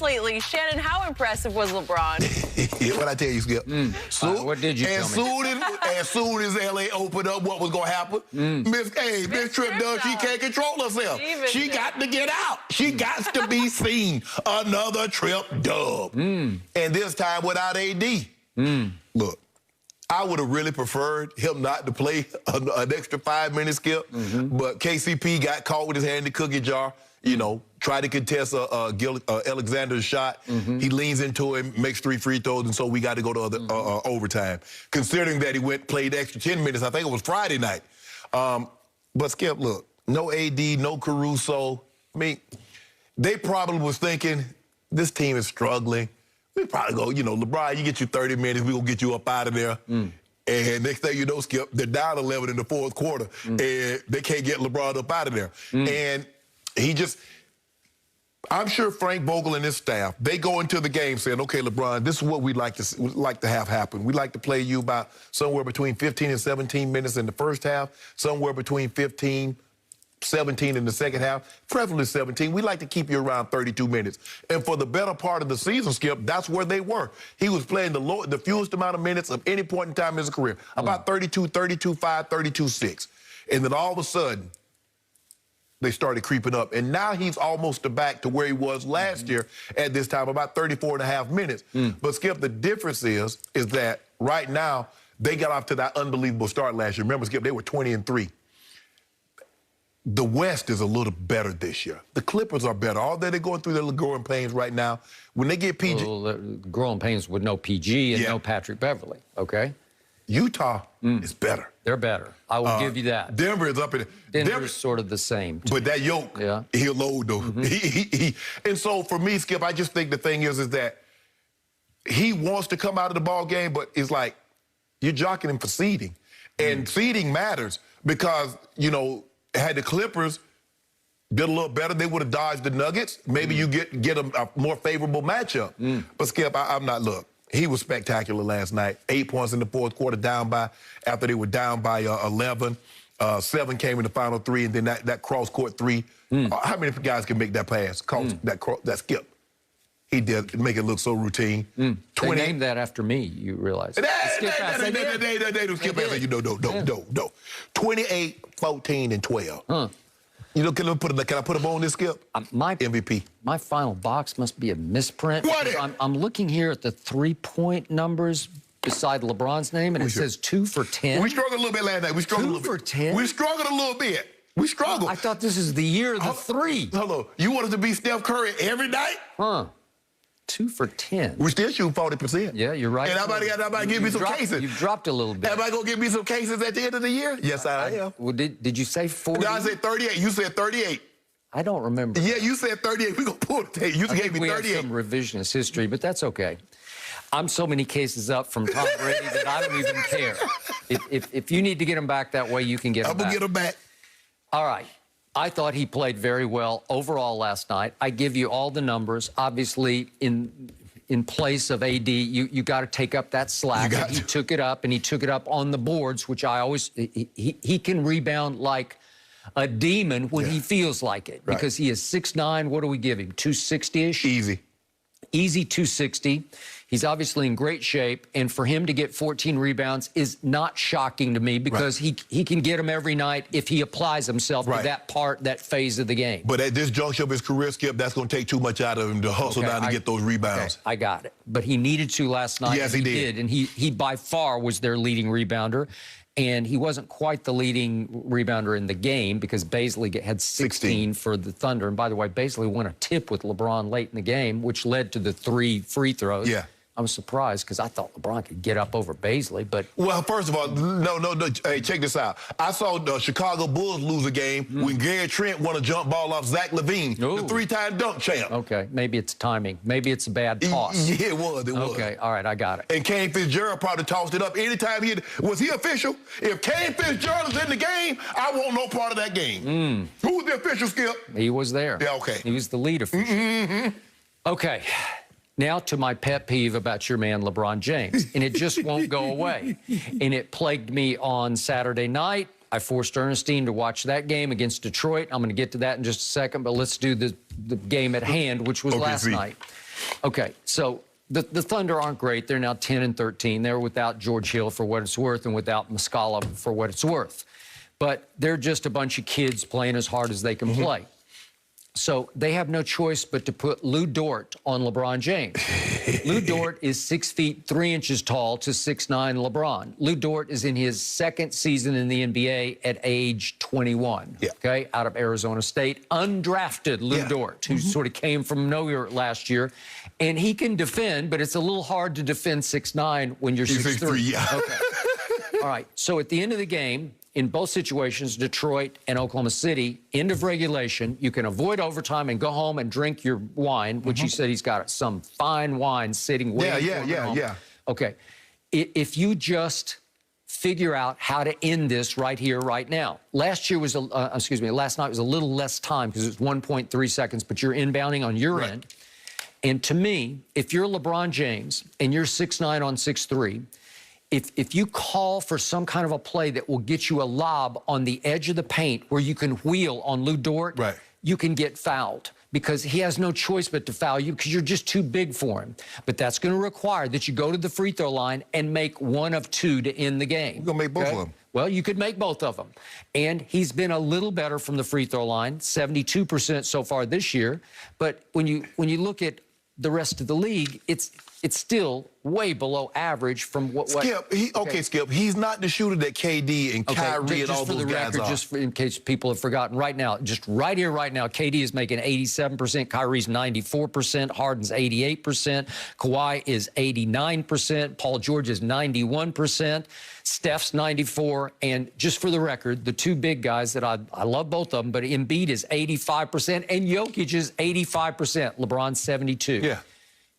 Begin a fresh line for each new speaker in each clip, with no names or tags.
lately. Shannon, how impressive was LeBron?
Yeah, what I tell you, Skip?
What did you tell me?
As soon as LA opened up, what was going to happen? Miss Trip does, she can't control herself. She got to get out. She got to be seen. Another Trip dub. And this time without AD. Look, I would have really preferred him not to play an extra 5 minutes, Skip. But KCP got caught with his hand in the cookie jar. You know, tried to contest Alexander's shot. He leans into him, makes 3 free throws, and so we got to go to overtime. Considering that he played extra 10 minutes, I think it was Friday night. But Skip, look, no AD, no Caruso. I mean, they probably was thinking, this team is struggling. We probably go, you know, LeBron, you get you 30 minutes, we gonna get you up out of there. And next thing you know, Skip, they're down 11 in the fourth quarter, and they can't get LeBron up out of there. And he just, I'm sure Frank Vogel and his staff, they go into the game saying, okay, LeBron, this is what we'd like to have happen. We'd like to play you about somewhere between 15 and 17 minutes in the first half, somewhere between 15, 17 in the second half, preferably 17. We'd like to keep you around 32 minutes. And for the better part of the season, Skip, that's where they were. He was playing the fewest amount of minutes of any point in time in his career, about 32, 32-5, 32-6. And then all of a sudden, they started creeping up. And now he's almost back to where he was last year at this time, about 34.5 minutes. But, Skip, the difference is that right now, they got off to that unbelievable start last year. Remember, Skip, they were 20-3. The West is a little better this year. The Clippers are better. Although they're going through their little growing pains right now. When they get PG...
Well, growing pains with no PG and no Patrick Beverly, okay?
Utah is better.
They're better. I will give you that.
Denver is up in...
Denver's sort of the same.
But that yoke, he'll load, though. And so, for me, Skip, I just think the thing is that he wants to come out of the ball game, but it's like you're jockeying him for seeding. And seeding matters because, you know, had the Clippers did a little better, they would have dodged the Nuggets. Maybe you get a more favorable matchup. But, Skip, I'm not... Look, he was spectacular last night. 8 points in the fourth quarter, after they were down by 11. 7 came in the final 3, and then that cross-court 3. How many guys can make that pass? That skip. He did make it look so routine.
They named that after me, you realize.
They don't skip pass. No. 28, 14, and 12. You know, can I put a bone on this, Skip?
My
MVP.
My final box must be a misprint. I'm looking here at the 3-point numbers beside LeBron's name, and it says 2 for 10.
We struggled a little bit last night. 2
for 10?
We struggled a little bit. We struggled.
I thought this is the year of the 3.
Hello. You wanted to be Steph Curry every night?
2 for 10.
We still shoot 40%.
Yeah, you're right.
And everybody give me some cases.
You've dropped a little bit.
Everybody gonna give me some cases at the end of the year? Yes, I am.
Well, did you say 40?
No, I said 38. You said 38.
I don't remember.
Yeah, you said 38. We gonna pull the tape. You gave me 38.
We have some revisionist history, but that's okay. I'm so many cases up from Tom Brady that I don't even care. If you need to get him back that way, you can get him back.
I'm gonna get him back.
All right. I thought he played very well overall last night. I give you all the numbers. Obviously, in place of AD, you got to take up that slack. And he took it up, and he took it up on the boards, which I always... He can rebound like a demon when he feels like it, because he is 6'9". What do we give him, 260-ish? Easy 260. He's obviously in great shape, and for him to get 14 rebounds is not shocking to me because he can get them every night if he applies himself to that phase of the game.
But at this juncture of his career, Skip, that's going to take too much out of him to hustle down to get those rebounds.
I got it. But he needed to last night.
Yes, he did.
And he by far was their leading rebounder. And he wasn't quite the leading rebounder in the game because Baisley had 16 for the Thunder. And by the way, Baisley won a tip with LeBron late in the game, which led to the 3 free throws. Yeah. I was surprised because I thought LeBron could get up over Baisley, but... Well,
first of all, no. Hey, check this out. I saw the Chicago Bulls lose a game when Gary Trent won a jump ball off Zach LaVine, the 3-time dunk champ.
Okay, maybe it's timing. Maybe it's a bad toss.
Yeah, it was.
Okay, all right, I got it.
And Kane Fitzgerald probably tossed it up anytime he... Was he official? If Kane Fitzgerald is in the game, I want no part of that game. Who was the official, Skip?
He was there.
Yeah, okay.
He was the lead official. Okay. Now to my pet peeve about your man, LeBron James, and it just won't go away. And it plagued me on Saturday night. I forced Ernestine to watch that game against Detroit. I'm going to get to that in just a second, but let's do the game at hand, which was last night. Okay, so the Thunder aren't great. They're now 10-13. They're without George Hill for what it's worth and without Muscala for what it's worth. But they're just a bunch of kids playing as hard as they can play. So they have no choice but to put Lou Dort on LeBron James. Lou Dort is 6 feet 3 inches tall to 6'9" LeBron. Lou Dort is in his second season in the NBA at age 21, okay, out of Arizona State. Undrafted Lou Dort, who sort of came from nowhere last year. And he can defend, but it's a little hard to defend 6'9" when you're 6'3". Okay. All right, so at the end of the game, in both situations, Detroit and Oklahoma City, end of regulation, you can avoid overtime and go home and drink your wine, which he said he's got some fine wine sitting waiting for him. Okay. If you just figure out how to end this right here, right now. Last night was a little less time because it was 1.3 seconds, but you're inbounding on your end. And to me, if you're LeBron James and you're 6'9" on 6'3", if you call for some kind of a play that will get you a lob on the edge of the paint where you can wheel on Lou Dort, you can get fouled because he has no choice but to foul you because you're just too big for him. But that's going to require that you go to the free throw line and make one of two to end the game.
You're going to make both of them.
Well, you could make both of them. And he's been a little better from the free throw line, 72% so far this year. But when you look at the rest of the league, it's still way below average from what...
Skip, Skip, he's not the shooter that KD and Kyrie and all those guys are.
Just in case people have forgotten, right now, just right here, right now, KD is making 87%, Kyrie's 94%, Harden's 88%, Kawhi is 89%, Paul George is 91%, Steph's 94%, and just for the record, the two big guys that I love both of them, but Embiid is 85%, and Jokic is 85%, LeBron's 72%.
Yeah.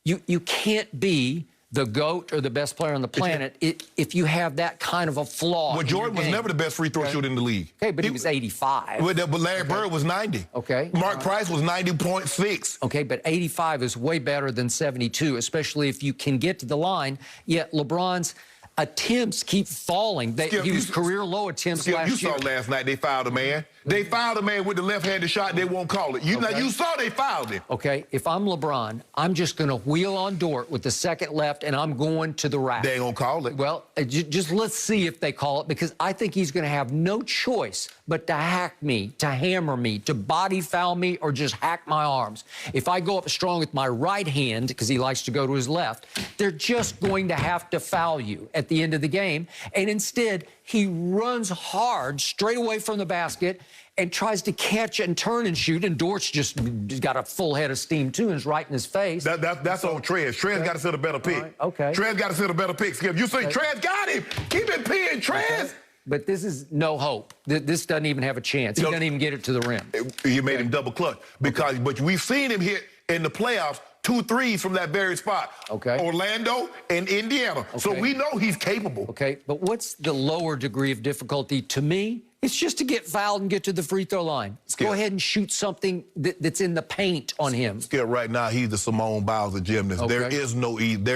You can't be the GOAT or the best player on the planet if you have that kind of a flaw.
Well, Jordan was never the best free throw shooter in the league.
Okay, but he was 85.
But Larry Bird was 90.
Okay.
Mark Price was 90.6.
Okay, but 85 is way better than 72, especially if you can get to the line. Yet LeBron's attempts keep falling. He was career low attempts last year.
You saw last night they fouled a man. They fouled a man with the left-handed shot. They won't call it. You saw they fouled him.
Okay, if I'm LeBron, I'm just going to wheel on Dort with the second left, and I'm going to the rack.
They ain't going to call it.
Well, just let's see if they call it, because I think he's going to have no choice but to hack me, to hammer me, to body foul me, or just hack my arms. If I go up strong with my right hand, because he likes to go to his left, they're just going to have to foul you at the end of the game. And instead, he runs hard straight away from the basket and tries to catch and turn and shoot, and Dort's just got a full head of steam, too, and is right in his face.
That's on Trez. Trez got to set a better pick.
Right. Okay.
Trez got to set a better pick, Skip. You say Trez got him. Keep it peeing, Trez.
Okay. But this is no hope. This doesn't even have a chance. He doesn't even get it to the rim.
You made him double clutch. But we've seen him hit in the playoffs 2 threes from that very spot.
Okay.
Orlando and Indiana.
Okay.
So we know he's capable.
Okay, but what's the lower degree of difficulty to me? It's just to get fouled and get to the free throw line.
Skip.
Go ahead and shoot something that's in the paint on him.
Skip, right now, he's the Simone Biles of gymnast.
Okay.
There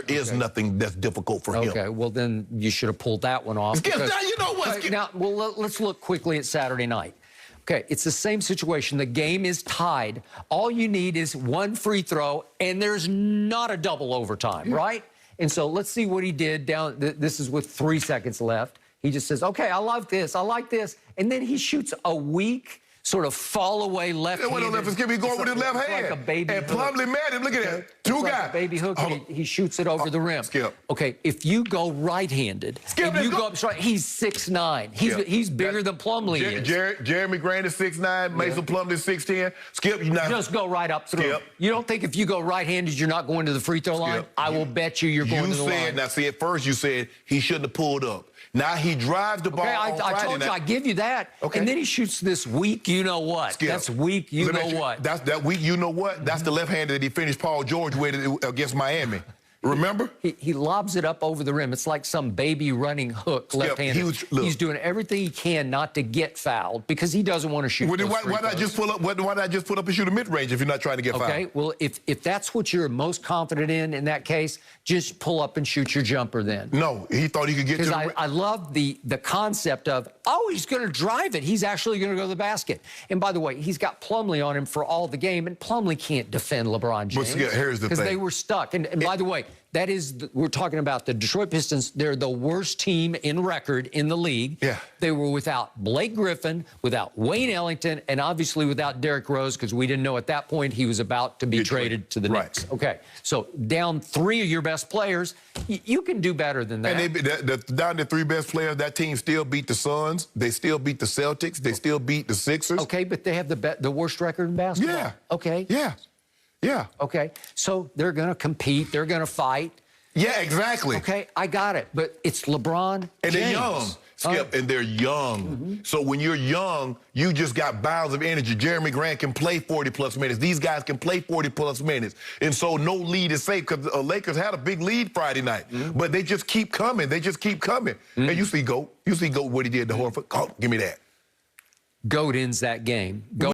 is nothing that's difficult for him.
Okay, well, then you should have pulled that one off.
Skip, now you know what, Skip.
Now, well, let's look quickly at Saturday night. Okay, it's the same situation. The game is tied. All you need is one free throw, and there's not a double overtime, right? And so let's see what he did down. This is with 3 seconds left. He just says, okay, I love this. I like this. And then he shoots a weak, sort of fall-away left-handed.
Skip, he's going with his left hand.
Like a baby
and
hook.
Plumlee met him. Look at that. Two guys.
Like a baby hook, and he shoots it over the rim.
Skip.
Okay, if you go right-handed, and you go up straight, he's 6'9". He's bigger than Plumlee is.
Jeremy Grant is 6'9". Mason Plumlee is 6'10". Skip, you not
just go right up through.
Skip.
You don't think if you go right-handed, you're not going to the free throw line? I will bet you're going to the line.
Now, see, at first you said he shouldn't have pulled up. Now he drives the ball.
Okay, I told you, I give you that.
Okay.
And then he shoots this weak, you know what?
Skip.
That's weak, you know what?
That's that weak, you know what? That's the left-hander that he finished Paul George with against Miami. Remember?
He lobs it up over the rim. It's like some baby running hook left-handed. He's doing everything he can not to get fouled because he doesn't want to shoot.
Well, why not just pull up? Why not just put up and shoot a mid-range if you're not trying to get fouled?
Okay. Well, if that's what you're most confident in that case, just pull up and shoot your jumper then.
No, he thought he could get to the
I love the concept of, oh, he's going to drive it. He's actually going to go to the basket. And by the way, he's got Plumlee on him for all the game, and Plumlee can't defend LeBron James.
But here's the thing.
Because they were stuck. And by the way, that is, we're talking about the Detroit Pistons. They're the worst team in record in the league.
Yeah.
They were without Blake Griffin, without Wayne Ellington, and obviously without Derrick Rose, because we didn't know at that point he was about to be traded to the Knicks. Okay. So down 3 of your best players, you can do better than that.
And down to 3 best players, that team still beat the Suns. They still beat the Celtics. They still beat the Sixers.
Okay, but they have the worst record in basketball.
Yeah.
Okay.
Yeah. Yeah.
Okay. So they're going to compete. They're going to fight.
Yeah, exactly.
Okay, I got it. But it's LeBron
And
James.
they're young, Skip, and they're young. So when you're young, you just got bounds of energy. Jeremy Grant can play 40-plus minutes. These guys can play 40-plus minutes. And so no lead is safe because the Lakers had a big lead Friday night. But they just keep coming. They just keep coming. And you see Goat. You see Goat what he did to Horford. Oh, give me that.
Goat ends that game. Goat